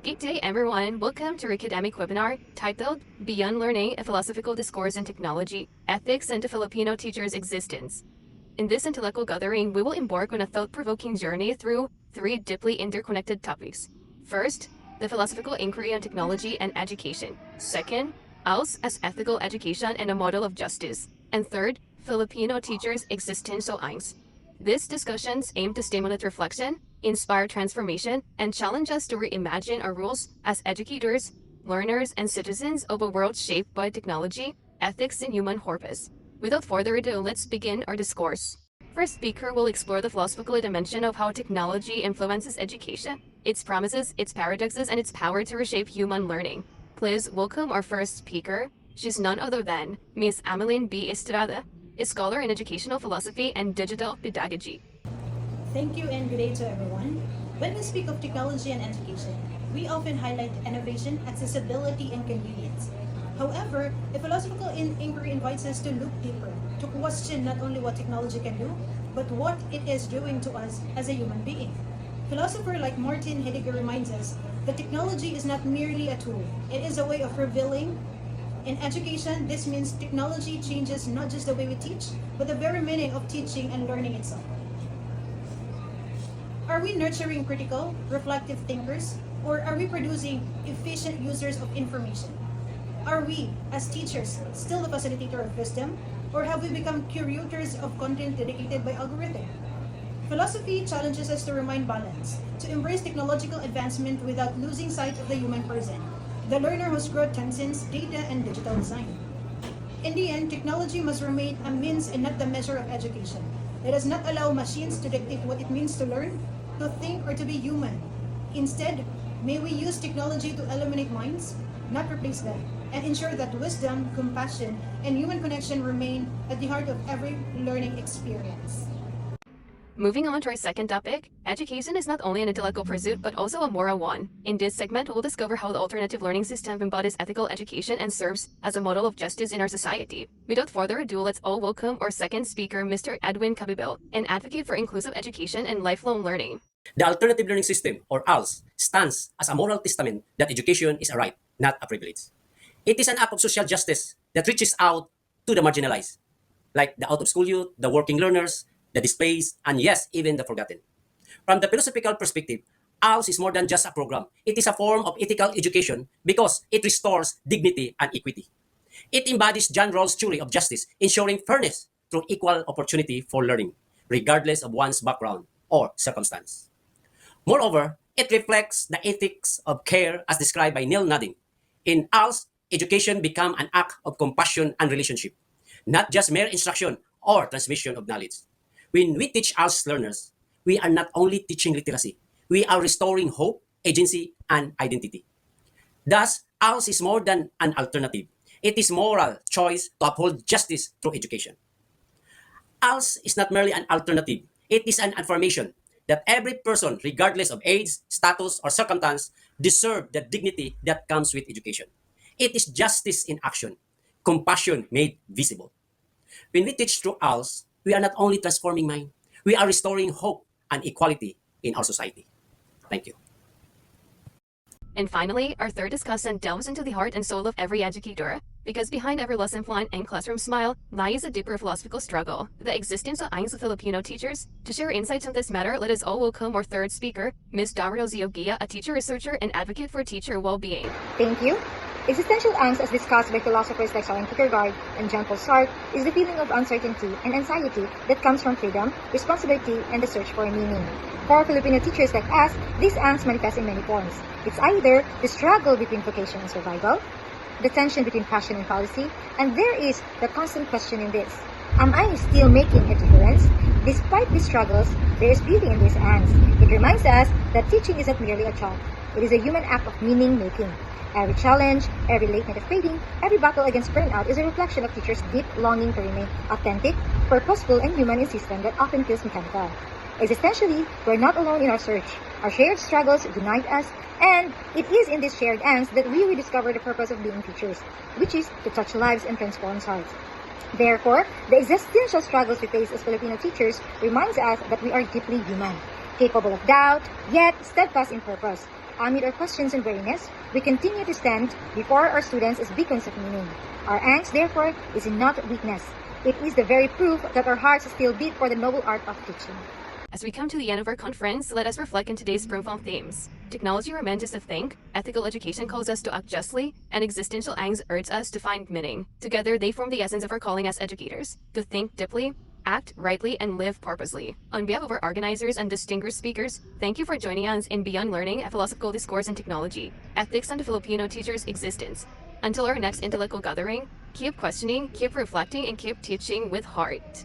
Good day, everyone. Welcome to our academic webinar titled Beyond Learning, a Philosophical Discourse in Technology, Ethics, and the Filipino Teacher's Existence. In this intellectual gathering, we will embark on a thought-provoking journey through three deeply interconnected topics. First, the philosophical inquiry on technology and education. Second, us as ethical education and a model of justice. And third, Filipino teachers' existential angst. These discussions aim to stimulate reflection, inspire transformation, and challenge us to reimagine our roles as educators, learners, and citizens of a world shaped by technology, ethics, and human purpose. Without further ado, let's begin our discourse. First speaker will explore the philosophical dimension of how technology influences education, its promises, its paradoxes, and its power to reshape human learning. Please welcome our first speaker. She's none other than Ms. Ameline B. Estrada, a scholar in educational philosophy and digital pedagogy. Thank you and good day to everyone. When we speak of technology and education, we often highlight innovation, accessibility, and convenience. However, a philosophical inquiry invites us to look deeper, to question not only what technology can do, but what it is doing to us as a human being. Philosopher like Martin Heidegger reminds us that technology is not merely a tool, it is a way of revealing. In education, this means technology changes not just the way we teach, but the very meaning of teaching and learning itself. Are we nurturing critical, reflective thinkers, or are we producing efficient users of information? Are we, as teachers, still the facilitator of wisdom, or have we become curators of content dedicated by algorithm? Philosophy challenges us to remind balance, to embrace technological advancement without losing sight of the human person, the learner whose growth transcends data and digital design. In the end, technology must remain a means and not the measure of education. Let us not allow machines to dictate what it means to learn, to think, or to be human. Instead, may we use technology to illuminate minds, not replace them, and ensure that wisdom, compassion, and human connection remain at the heart of every learning experience. Moving on to our second topic, education is not only an intellectual pursuit but also a moral one. In this segment, we'll discover how the alternative learning system embodies ethical education and serves as a model of justice in our society. Without further ado, let's all welcome our second speaker, Mr. Edwin Cabibel, an advocate for inclusive education and lifelong learning. The alternative learning system, or ALS, stands as a moral testament that education is a right, not a privilege. It is an act of social justice that reaches out to the marginalized, like the out-of-school youth, the working learners, the displaced, and yes, even the forgotten. From the philosophical perspective, ALS is more than just a program. It is a form of ethical education because it restores dignity and equity. It embodies John Rawls' theory of justice, ensuring fairness through equal opportunity for learning, regardless of one's background or circumstance. Moreover, it reflects the ethics of care as described by Neil Nutting. In ALS, education becomes an act of compassion and relationship, not just mere instruction or transmission of knowledge. When we teach ALS learners, we are not only teaching literacy, we are restoring hope, agency, and identity. Thus, ALS is more than an alternative. It is moral choice to uphold justice through education. ALS is not merely an alternative. It is an affirmation that every person, regardless of age, status, or circumstance, deserves the dignity that comes with education. It is justice in action, compassion made visible. When we teach through ALS, we are not only transforming mind, we are restoring hope and equality in our society. Thank you. And finally, our third discussant delves into the heart and soul of every educator, because behind every lesson plan and classroom smile lies a deeper philosophical struggle, the existence of angst of Filipino teachers. To share insights on this matter, let us all welcome our third speaker, Ms. Daryl Ziogia, a teacher researcher and advocate for teacher well-being. Thank you. Existential angst, as discussed by philosophers like Soren Kierkegaard and Jean-Paul Sartre, is the feeling of uncertainty and anxiety that comes from freedom, responsibility, and the search for meaning. For Filipino teachers like us, this angst manifests in many forms. It's either the struggle between vocation and survival, the tension between passion and policy, and there is the constant question in this: am I still making a difference? Despite these struggles, there is beauty in this angst. It reminds us that teaching isn't merely a job. It is a human act of meaning-making. Every challenge, every late night of fading, every battle against burnout is a reflection of teachers' deep longing to remain authentic, purposeful, and human in a system that often feels mechanical. Existentially, we're not alone in our search. Our shared struggles unite us, and it is in this shared angst that we rediscover the purpose of being teachers, which is to touch lives and transform hearts. Therefore, the existential struggles we face as Filipino teachers reminds us that we are deeply human, capable of doubt, yet steadfast in purpose. amid our questions and weariness, we continue to stand before our students as beacons of meaning. Our angst, therefore, is not weakness. It is the very proof that our hearts still beat for the noble art of teaching. As we come to the end of our conference, let us reflect on today's profound themes. Technology reminds us to think, ethical education calls us to act justly, and existential angst urges us to find meaning. Together, they form the essence of our calling as educators, to think deeply, act rightly, and live purposely. On behalf of our organizers and distinguished speakers, thank you for joining us in Beyond Learning, a philosophical discourse in technology, ethics and the Filipino teacher's existence. Until our next intellectual gathering, keep questioning, keep reflecting, and keep teaching with heart.